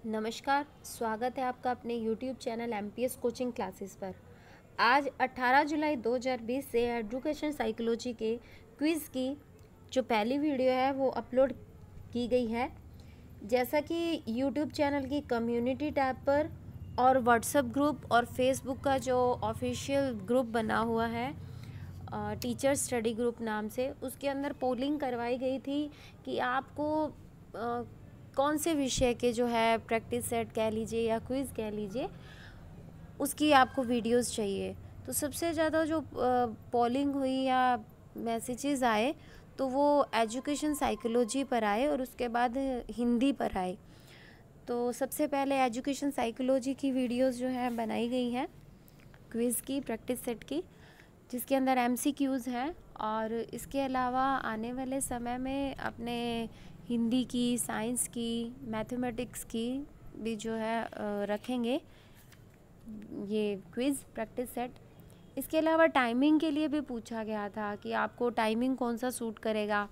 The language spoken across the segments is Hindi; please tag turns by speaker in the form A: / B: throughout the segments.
A: नमस्कार, स्वागत है आपका अपने YouTube channel MPS coaching classes पर। आज 18 जुलाई 2020 से एजुकेशन साइकोलॉजी के क्विज़ की जो पहली वीडियो है वो अपलोड की गई है। जैसा कि YouTube चैनल की कम्युनिटी टैब पर और व्हाट्सएप ग्रुप और फेसबुक का जो ऑफिशियल ग्रुप बना हुआ है टीचर स्टडी ग्रुप नाम से, उसके अंदर पोलिंग करवाई गई थी कि आपको कौन से विषय के जो है प्रैक्टिस सेट कह लीजिए या क्विज़ कह लीजिए, उसकी आपको वीडियोस चाहिए। तो सबसे ज़्यादा जो पोलिंग हुई या मैसेजेस आए तो वो एजुकेशन साइकोलॉजी पर आए और उसके बाद हिंदी पर आए। तो सबसे पहले एजुकेशन साइकोलॉजी की वीडियोस जो है बनाई गई हैं क्विज़ की, प्रैक्टिस सेट की, जिसके अंदर MCQs हैं। और इसके अलावा आने वाले समय में अपने हिंदी की, साइंस की, मैथमेटिक्स की भी जो है रखेंगे ये क्विज़ प्रैक्टिस सेट। इसके अलावा टाइमिंग के लिए भी पूछा गया था कि आपको टाइमिंग कौन सा सूट करेगा।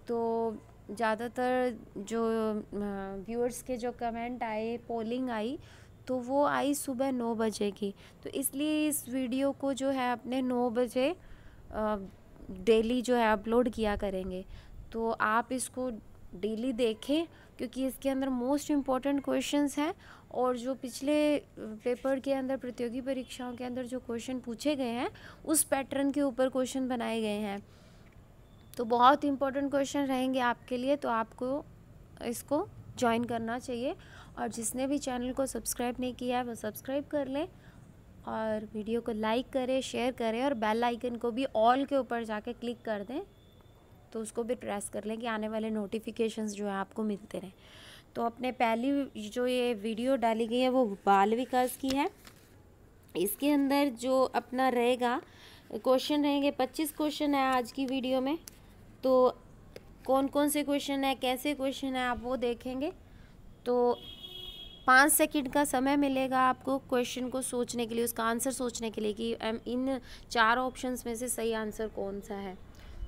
A: तो ज़्यादातर जो व्यूअर्स के जो कमेंट आए, पोलिंग आई, तो वो आई सुबह 9 बजे की। तो इसलिए इस वीडियो को जो है अपने 9 बजे डेली जो है अपलोड किया करेंगे। तो आप इसको डेली देखें क्योंकि इसके अंदर मोस्ट इम्पॉर्टेंट क्वेश्चंस हैं और जो पिछले पेपर के अंदर, प्रतियोगी परीक्षाओं के अंदर जो क्वेश्चन पूछे गए हैं उस पैटर्न के ऊपर क्वेश्चन बनाए गए हैं। तो बहुत इम्पोर्टेंट क्वेश्चन रहेंगे आपके लिए, तो आपको इसको ज्वाइन करना चाहिए। और जिसने भी चैनल को सब्सक्राइब नहीं किया है वो सब्सक्राइब कर लें और वीडियो को लाइक करें, शेयर करें और बेल आइकन को भी ऑल के ऊपर जाके क्लिक कर दें, तो उसको भी प्रेस कर लें कि आने वाले नोटिफिकेशंस जो है आपको मिलते रहें। तो अपने पहली जो ये वीडियो डाली गई है वो बाल विकास की है। इसके अंदर जो अपना रहेगा क्वेश्चन रहेंगे, 25 क्वेश्चन है आज की वीडियो में। तो कौन कौन से क्वेश्चन है, कैसे क्वेश्चन है, आप वो देखेंगे। तो 5 सेकंड का समय मिलेगा आपको क्वेश्चन को सोचने के लिए, उसका आंसर सोचने के लिए कि इन 4 ऑप्शंस में से सही आंसर कौन सा है।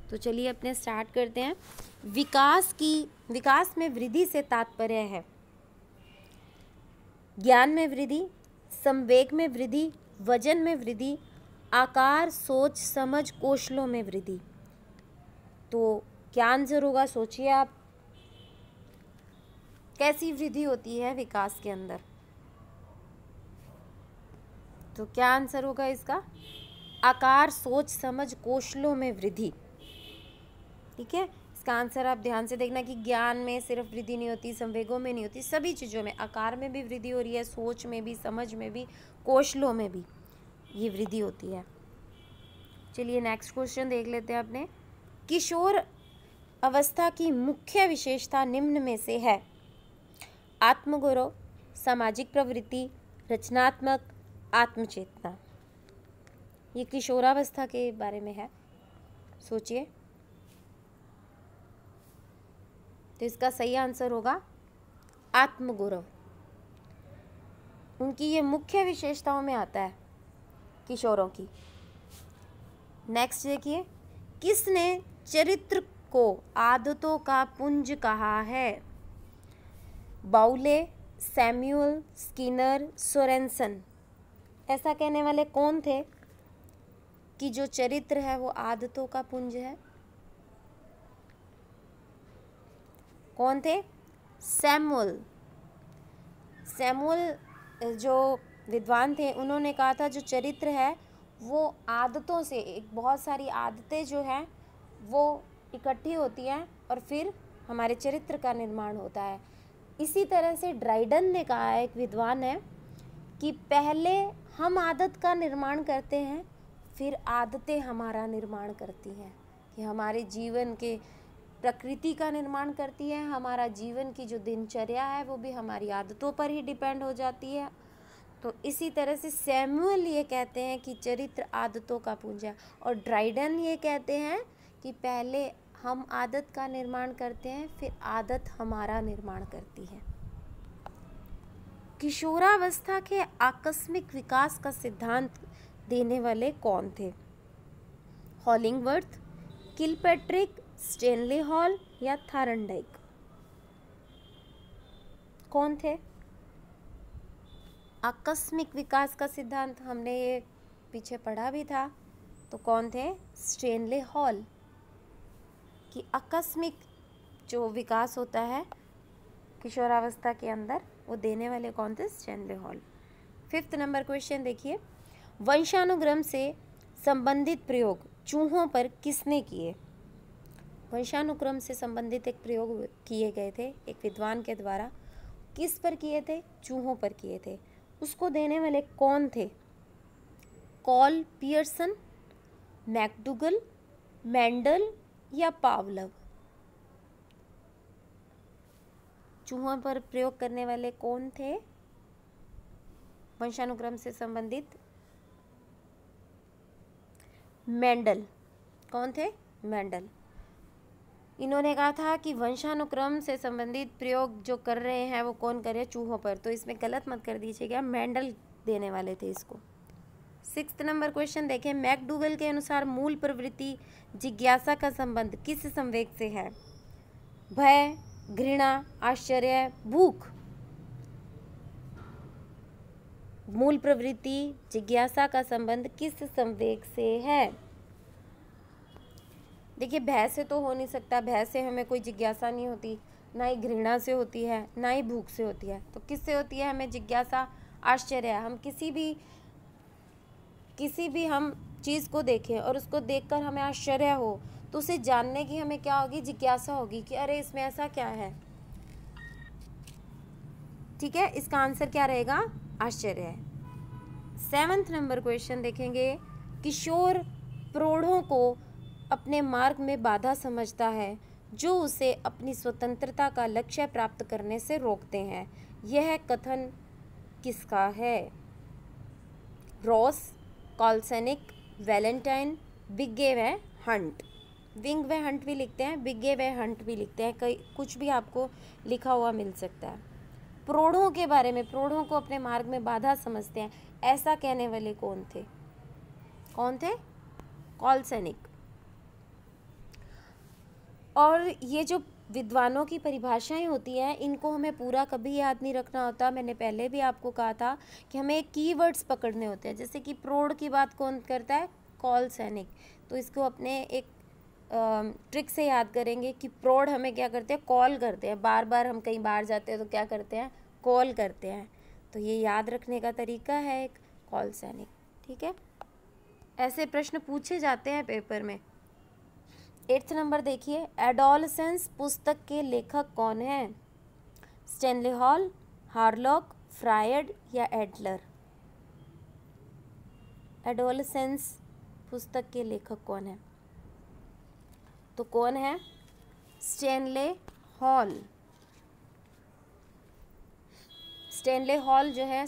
A: तो चलिए अपने स्टार्ट करते हैं। विकास में वृद्धि से तात्पर्य है ज्ञान में वृद्धि, संवेग में वृद्धि, वजन में वृद्धि, आकार, सोच, समझ, कौशलों में वृद्धि। तो क्या आंसर होगा, सोचिए आप। कैसी वृद्धि होती है विकास के अंदर? तो क्या आंसर होगा इसका? आकार, सोच, समझ, कौशलों में वृद्धि। ठीक है, इसका आंसर आप ध्यान से देखना कि ज्ञान में सिर्फ वृद्धि नहीं होती, संवेगों में नहीं होती, सभी चीज़ों में, आकार में भी वृद्धि हो रही है, सोच में भी, समझ में भी, कौशलों में भी ये वृद्धि होती है। चलिए नेक्स्ट क्वेश्चन देख लेते हैं अपने। किशोर अवस्था की मुख्य विशेषता निम्न में से है? आत्मगौरव, सामाजिक प्रवृत्ति, रचनात्मक, आत्मचेतना। ये किशोरावस्था के बारे में है, सोचिए। तो इसका सही आंसर होगा आत्मगौरव। उनकी ये मुख्य विशेषताओं में आता है किशोरों की। नेक्स्ट देखिए, किसने चरित्र को आदतों का पुंज कहा है? बाउले, सैमुअल, स्किनर, सोरेनसन। ऐसा कहने वाले कौन थे कि जो चरित्र है वो आदतों का पुंज है? कौन थे? सैमुअल जो विद्वान थे, उन्होंने कहा था जो चरित्र है वो आदतों से, एक बहुत सारी आदतें जो हैं वो इकट्ठी होती हैं और फिर हमारे चरित्र का निर्माण होता है। इसी तरह से ड्राइडन ने कहा है, एक विद्वान है, कि पहले हम आदत का निर्माण करते हैं, फिर आदतें हमारा निर्माण करती हैं, कि हमारे जीवन के प्रकृति का निर्माण करती है। हमारा जीवन की जो दिनचर्या है वो भी हमारी आदतों पर ही डिपेंड हो जाती है। तो इसी तरह से सैमुअल ये कहते हैं कि चरित्र आदतों का पुंज है, और ड्राइडन ये कहते हैं कि पहले हम आदत का निर्माण करते हैं, फिर आदत हमारा निर्माण करती है। किशोरावस्था के आकस्मिक विकास का सिद्धांत देने वाले कौन थे? हॉलिंगवर्थ, किलपैट्रिक, स्टेनले हॉल या थारनडाइक। कौन थे? आकस्मिक विकास का सिद्धांत हमने ये पीछे पढ़ा भी था, तो कौन थे? Stanley hall. कि आकस्मिक जो विकास होता है किशोरावस्था के अंदर, वो देने वाले कौन थे? Stanley hall. 5th number question देखिए, वंशानुक्रम से संबंधित प्रयोग चूहों पर किसने किए? वंशानुक्रम से संबंधित एक प्रयोग किए गए थे एक विद्वान के द्वारा। किस पर किए थे? चूहों पर किए थे। उसको देने वाले कौन थे? कॉल पियर्सन, मैकडूगल, मेंडल या पावलव? चूहों पर प्रयोग करने वाले कौन थे वंशानुक्रम से संबंधित? मेंडल। कौन थे? मेंडल। इन्होंने कहा था कि वंशानुक्रम से संबंधित प्रयोग जो कर रहे हैं वो कौन कर रहे हैं? चूहों पर। तो इसमें गलत मत कर दीजिएगा, मेंडल देने वाले थे इसको। 6th नंबर क्वेश्चन देखें, मैकडूगल के अनुसार मूल प्रवृत्ति जिज्ञासा का संबंध किस संवेग से है? भय, घृणा, आश्चर्य, भूख। मूल प्रवृत्ति जिज्ञासा का संबंध किस संवेग से है? देखिए, भय से तो हो नहीं सकता, भय से हमें कोई जिज्ञासा नहीं होती, ना ही घृणा से होती है, ना ही भूख से होती है। तो किससे होती है हमें जिज्ञासा? आश्चर्य। हम किसी भी हम चीज़ को देखें और उसको देखकर हमें आश्चर्य हो, तो उसे जानने की हमें क्या होगी? जिज्ञासा होगी कि अरे इसमें ऐसा क्या है। ठीक है, इसका आंसर क्या रहेगा? आश्चर्य है। 7th नंबर क्वेश्चन देखेंगे, किशोर प्रौढ़ों को अपने मार्ग में बाधा समझता है जो उसे अपनी स्वतंत्रता का लक्ष्य प्राप्त करने से रोकते हैं। यह कथन किसका है? रॉस, कॉल्सेनिक, वैलेंटाइन, बिग्गे व हंट। विंग व हंट भी लिखते हैं, बिग्गे व हंट भी लिखते हैं, कई कुछ भी आपको लिखा हुआ मिल सकता है। प्रौढ़ों के बारे में, प्रौढ़ों को अपने मार्ग में बाधा समझते हैं, ऐसा कहने वाले कौन थे? कौन थे? कॉल्सेनिक। और ये जो विद्वानों की परिभाषाएं होती हैं, इनको हमें पूरा कभी याद नहीं रखना होता। मैंने पहले भी आपको कहा था कि हमें कीवर्ड्स पकड़ने होते हैं। जैसे कि प्रौढ़ की बात कौन करता है? कॉल्सेनिक। तो इसको अपने एक ट्रिक से याद करेंगे कि प्रौढ़ हमें क्या करते हैं? कॉल करते हैं। बार बार हम कहीं बाहर जाते हैं तो क्या करते हैं? कॉल करते हैं। तो ये याद रखने का तरीका है एक, कॉल्सेनिक। ठीक है, ऐसे प्रश्न पूछे जाते हैं पेपर में। 8th नंबर देखिए, एडोलसेंस पुस्तक के लेखक कौन है? स्टेनले हॉल, हार्लॉक, फ्रायड या एडलर? एडोलसेंस पुस्तक के लेखक कौन है? तो कौन है? Stanley hall. स्टेनले हॉल जो है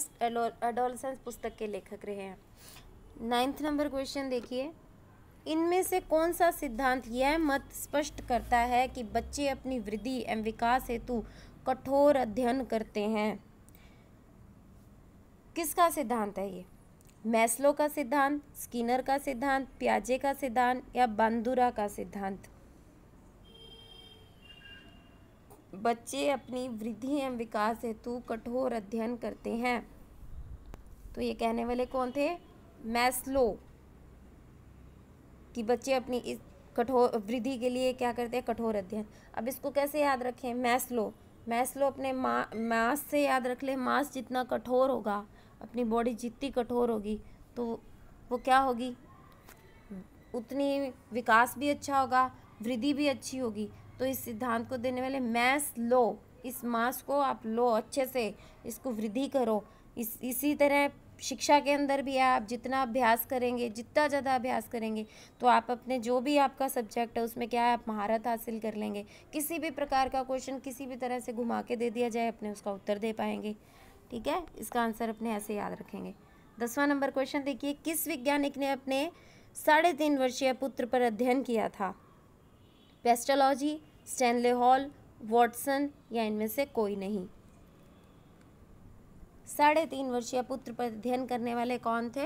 A: एडोलसेंस पुस्तक के लेखक रहे हैं। 9th नंबर क्वेश्चन देखिए, इनमें से कौन सा सिद्धांत यह मत स्पष्ट करता है कि बच्चे अपनी वृद्धि एवं विकास हेतु कठोर अध्ययन करते हैं? किसका सिद्धांत है ये? मैस्लो का सिद्धांत, स्किनर का सिद्धांत, पियाजे का सिद्धांत या बांदुरा का सिद्धांत? बच्चे अपनी वृद्धि एवं विकास हेतु कठोर अध्ययन करते हैं, तो ये कहने वाले कौन थे? मैस्लो। कि बच्चे अपनी इस कठोर वृद्धि के लिए क्या करते हैं? कठोर अध्ययन। अब इसको कैसे याद रखें? मैस्लो अपने मास से याद रख ले। मास जितना कठोर होगा, अपनी बॉडी जितनी कठोर होगी, तो वो क्या होगी? उतनी विकास भी अच्छा होगा, वृद्धि भी अच्छी होगी। तो इस सिद्धांत को देने वाले मैस्लो। इस मास को आप लो अच्छे से, इसको वृद्धि करो। इसी तरह शिक्षा के अंदर भी आप जितना अभ्यास करेंगे, जितना ज़्यादा अभ्यास करेंगे, तो आप अपने जो भी आपका सब्जेक्ट है उसमें क्या है, आप महारत हासिल कर लेंगे। किसी भी प्रकार का क्वेश्चन किसी भी तरह से घुमा के दे दिया जाए, अपने उसका उत्तर दे पाएंगे। ठीक है, इसका आंसर अपने ऐसे याद रखेंगे। 10वां नंबर क्वेश्चन देखिए, किस वैज्ञानिक ने अपने 3.5 वर्षीय पुत्र पर अध्ययन किया था? पेस्टोलॉजी, स्टेनले हॉल, वॉटसन या इनमें से कोई नहीं? 3.5 वर्षीय पुत्र पर अध्ययन करने वाले कौन थे?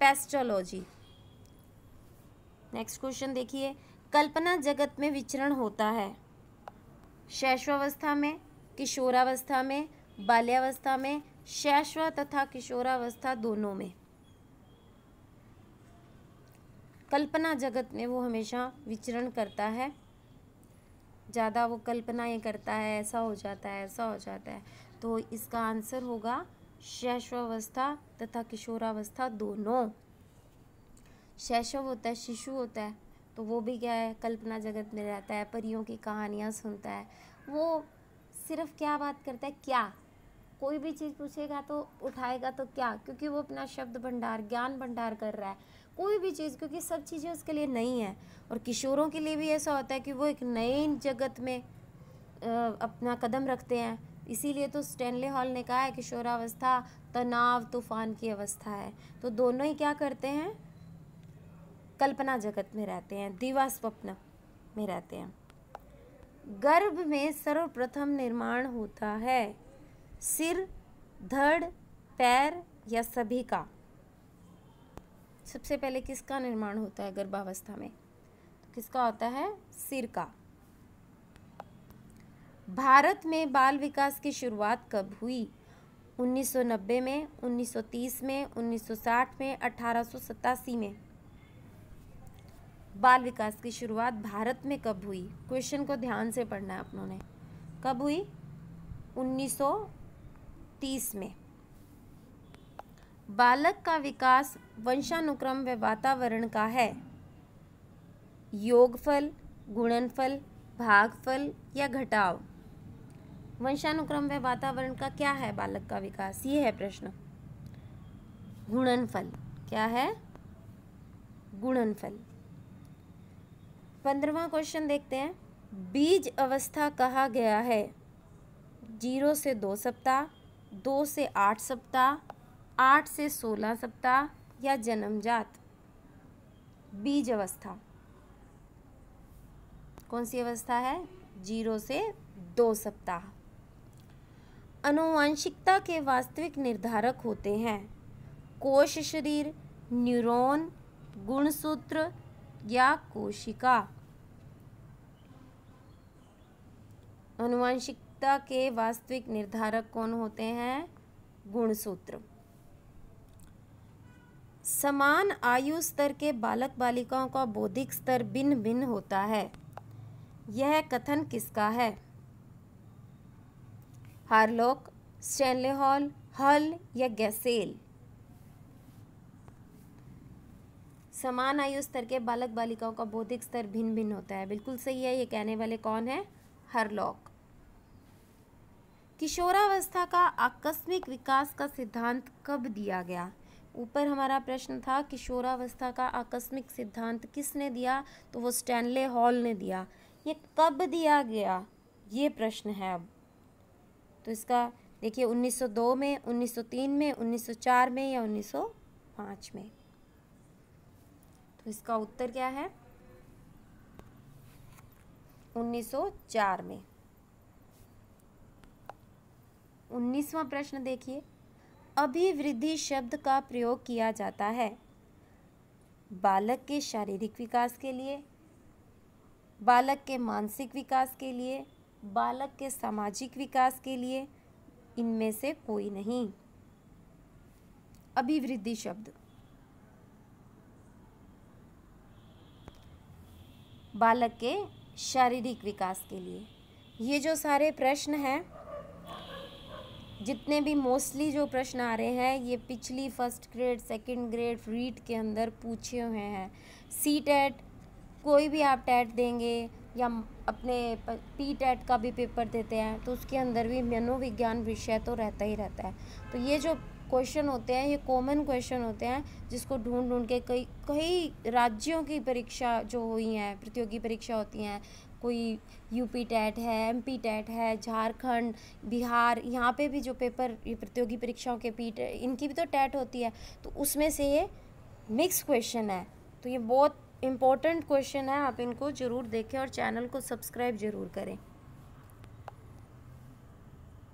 A: पेस्टोलॉजी। नेक्स्ट क्वेश्चन देखिए, कल्पना जगत में विचरण होता है शैशवावस्था में, किशोरावस्था में, बाल्यावस्था में, शैशव तथा किशोरावस्था दोनों में। कल्पना जगत में वो हमेशा विचरण करता है, ज़्यादा वो कल्पनाएं करता है, ऐसा हो जाता है, ऐसा हो जाता है। तो इसका आंसर होगा शैशवावस्था तथा किशोरावस्था दोनों। शैशव होता है, शिशु होता है, तो वो भी क्या है, कल्पना जगत में रहता है, परियों की कहानियाँ सुनता है। वो सिर्फ क्या बात करता है, क्या, कोई भी चीज़ पूछेगा तो उठाएगा तो क्या, क्योंकि वो अपना शब्द भंडार, ज्ञान भंडार कर रहा है। कोई भी चीज़, क्योंकि सब चीज़ें उसके लिए नई हैं। और किशोरों के लिए भी ऐसा होता है कि वो एक नए जगत में अपना कदम रखते हैं। इसीलिए तो स्टैनले हॉल ने कहा है किशोरावस्था तनाव तूफान की अवस्था है। तो दोनों ही क्या करते हैं, कल्पना जगत में रहते हैं, दिवा स्वप्न में रहते हैं। गर्भ में सर्वप्रथम निर्माण होता है सिर, धड़, पैर या सभी का। सबसे पहले किसका निर्माण होता है गर्भावस्था में, तो किसका होता है, सिर का। भारत में बाल विकास की शुरुआत कब हुई, 1990 में, 1930 में, 1960 में, 1887 में। बाल विकास की शुरुआत भारत में कब हुई, क्वेश्चन को ध्यान से पढ़ना है अपनों ने। कब हुई, 1930 में। बालक का विकास वंशानुक्रम व वातावरण का है, योगफल, गुणनफल, भागफल या घटाव। वंशानुक्रम व वातावरण का क्या है बालक का विकास, ये है प्रश्न। गुणनफल क्या है, गुणनफल। 15वां क्वेश्चन देखते हैं। बीज अवस्था कहा गया है 0 से 2 सप्ताह, 2 से 8 सप्ताह, 8 से 16 सप्ताह या जन्मजात। बीज अवस्था कौन सी अवस्था है, 0 से 2 सप्ताह। आनुवंशिकता के वास्तविक निर्धारक होते हैं कोश शरीर, न्यूरॉन, गुणसूत्र या कोशिका। आनुवंशिकता के वास्तविक निर्धारक कौन होते हैं, गुणसूत्र। समान आयु स्तर के बालक बालिकाओं का बौद्धिक स्तर भिन्न भिन्न होता है, यह कथन किसका है, हार्लॉक, स्टैनले हॉल, हल या गैसेल। समान आयु स्तर के बालक बालिकाओं का बौद्धिक स्तर भिन्न भिन्न होता है, बिल्कुल सही है। ये कहने वाले कौन है, हार्लॉक। किशोरावस्था का आकस्मिक विकास का सिद्धांत कब दिया गया। ऊपर हमारा प्रश्न था किशोरावस्था का आकस्मिक सिद्धांत किसने दिया, तो वो स्टैनले हॉल ने दिया। ये कब दिया गया, ये प्रश्न है अब। तो इसका देखिए 1902 में, 1903 में, 1904 में या 1905 में। तो इसका उत्तर क्या है, 1904 में। 19वां प्रश्न देखिए। अभिवृद्धि शब्द का प्रयोग किया जाता है बालक के शारीरिक विकास के लिए, बालक के मानसिक विकास के लिए, बालक के सामाजिक विकास के लिए, इनमें से कोई नहीं। अभिवृद्धि शब्द बालक के शारीरिक विकास के लिए। ये जो सारे प्रश्न हैं, जितने भी मोस्टली जो प्रश्न आ रहे हैं, ये पिछली first grade, second grade REET के अंदर पूछे हुए हैं। सी टेट, कोई भी आप टेट देंगे या अपने पी टेट का भी पेपर देते हैं, तो उसके अंदर भी मनोविज्ञान विषय तो रहता ही रहता है। तो ये जो क्वेश्चन होते हैं, ये कॉमन क्वेश्चन होते हैं, जिसको ढूंढ ढूंढ के कई राज्यों की परीक्षा जो हुई हैं, प्रतियोगी परीक्षा होती हैं, कोई यूपी टेट है, एमपी टेट है, झारखंड, बिहार, यहाँ पे भी जो पेपर, ये प्रतियोगी परीक्षाओं के इनकी भी तो टेट होती है, तो उसमें से ये मिक्स क्वेश्चन है। तो ये बहुत इम्पोर्टेंट क्वेश्चन है, आप इनको ज़रूर देखें और चैनल को सब्सक्राइब ज़रूर करें।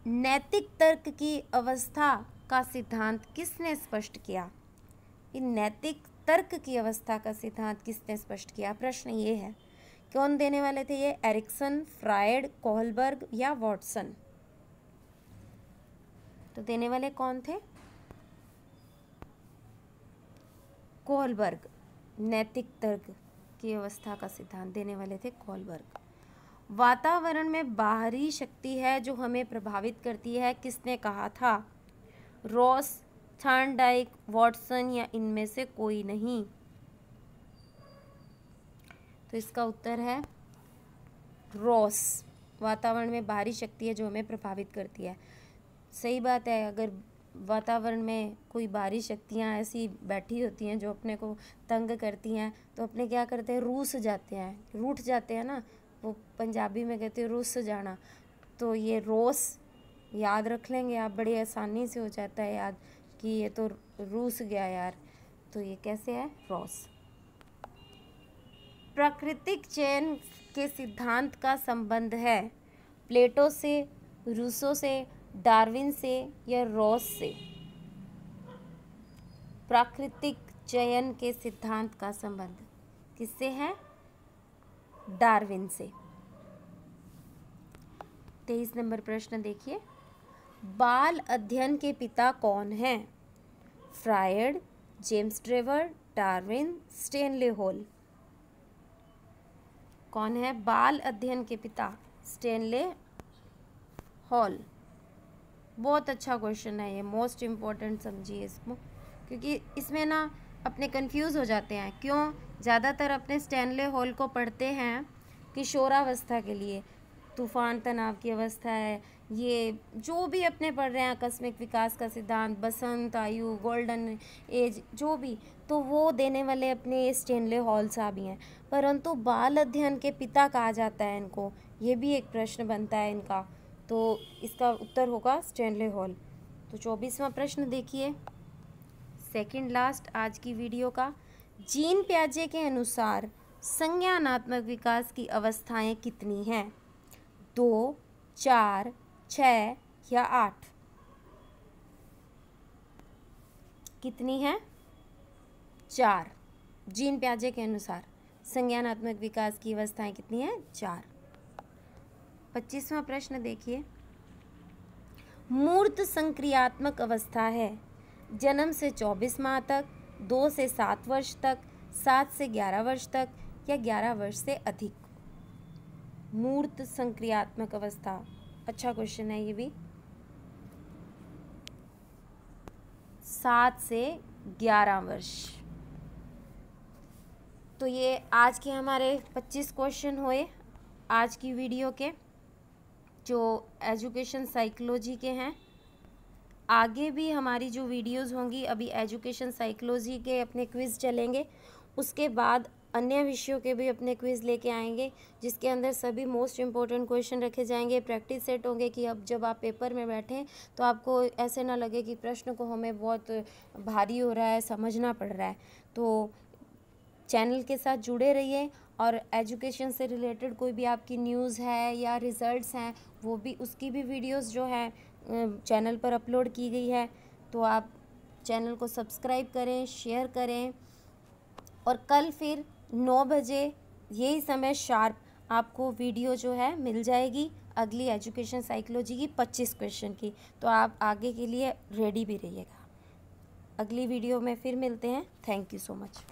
A: नैतिक तर्क की अवस्था का सिद्धांत किसने स्पष्ट किया। इन नैतिक तर्क की अवस्था का सिद्धांत किसने स्पष्ट किया, प्रश्न ये है। कौन देने वाले थे ये, एरिक्सन, फ्रायड, कोहलबर्ग या वॉटसन। तो देने वाले कौन थे? कोहलबर्ग। नैतिक तर्क की अवस्था का सिद्धांत देने वाले थे कोहलबर्ग। वातावरण में बाहरी शक्ति है जो हमें प्रभावित करती है, किसने कहा था? रॉस, थॉर्नडाइक, वॉटसन या इनमें से कोई नहीं। तो इसका उत्तर है रॉस। वातावरण में बाहरी शक्ति है जो हमें प्रभावित करती है। सही बात है, अगर वातावरण में कोई बाहरी शक्तियाँ ऐसी बैठी होती हैं जो अपने को तंग करती हैं तो अपने क्या करते हैं? रूठ जाते हैं, रूठ जाते हैं ना, वो पंजाबी में कहते हैं रूस जाना। तो ये रोस याद रख लेंगे आप, बड़ी आसानी से हो जाता है याद कि ये तो रूस गया यार। तो ये कैसे है? रॉस। प्राकृतिक चयन के सिद्धांत का संबंध है प्लेटो से, रूसो से, डार्विन से या रॉस से? प्राकृतिक चयन के सिद्धांत का संबंध किससे है? डार्विन से। 23 नंबर प्रश्न देखिए, बाल अध्ययन के पिता कौन हैं? Freud, James Drever, Darwin, Stanley Hall. कौन है बाल अध्ययन के पिता? Stanley Hall. बहुत अच्छा क्वेश्चन है ये, मोस्ट इम्पोर्टेंट समझिए इसको, क्योंकि इसमें ना अपने कंफ्यूज हो जाते हैं। क्यों? ज़्यादातर अपने स्टेनले हॉल को पढ़ते हैं किशोरावस्था के लिए, तूफान तनाव की अवस्था है, ये जो भी अपने पढ़ रहे हैं, आकस्मिक विकास का सिद्धांत, बसंत आयु, गोल्डन एज, जो भी, तो वो देने वाले अपने स्टेनले हॉल साहब ही हैं। परंतु बाल अध्ययन के पिता कहा जाता है इनको, ये भी एक प्रश्न बनता है इनका, तो इसका उत्तर होगा स्टेनले हॉल। तो 24वां प्रश्न देखिए, सेकंड लास्ट आज की वीडियो का। जीन पियाजे के अनुसार संज्ञानात्मक विकास की अवस्थाएं कितनी हैं? 2, 4, 6 या 8? कितनी है? 4। जीन पियाजे के अनुसार संज्ञानात्मक विकास की अवस्थाएं कितनी हैं? 4। 25वां प्रश्न देखिए, मूर्त संक्रियात्मक अवस्था है जन्म से 24 माह तक, 2 से 7 वर्ष तक, 7 से 11 वर्ष तक या 11 वर्ष से अधिक। मूर्त संक्रियात्मक अवस्था, अच्छा क्वेश्चन है ये भी। 7 से 11 वर्ष। तो ये आज के हमारे 25 क्वेश्चन हुए आज की वीडियो के, जो एजुकेशन साइकोलॉजी के हैं। आगे भी हमारी जो वीडियोस होंगी, अभी एजुकेशन साइकोलॉजी के अपने क्विज़ चलेंगे, उसके बाद अन्य विषयों के भी अपने क्विज़ लेके आएंगे, जिसके अंदर सभी मोस्ट इम्पोर्टेंट क्वेश्चन रखे जाएंगे, प्रैक्टिस सेट होंगे कि अब जब आप पेपर में बैठें तो आपको ऐसे ना लगे कि प्रश्न को हमें बहुत भारी हो रहा है, समझना पड़ रहा है। तो चैनल के साथ जुड़े रहिए, और एजुकेशन से रिलेटेड कोई भी आपकी न्यूज़ है या रिज़ल्ट्स हैं, वो भी, उसकी भी वीडियोस जो है चैनल पर अपलोड की गई है। तो आप चैनल को सब्सक्राइब करें, शेयर करें, और कल फिर 9 बजे यही समय शार्प आपको वीडियो जो है मिल जाएगी अगली एजुकेशन साइकोलॉजी की 25 क्वेश्चन की। तो आप आगे के लिए रेडी भी रहिएगा। अगली वीडियो में फिर मिलते हैं। Thank you so much.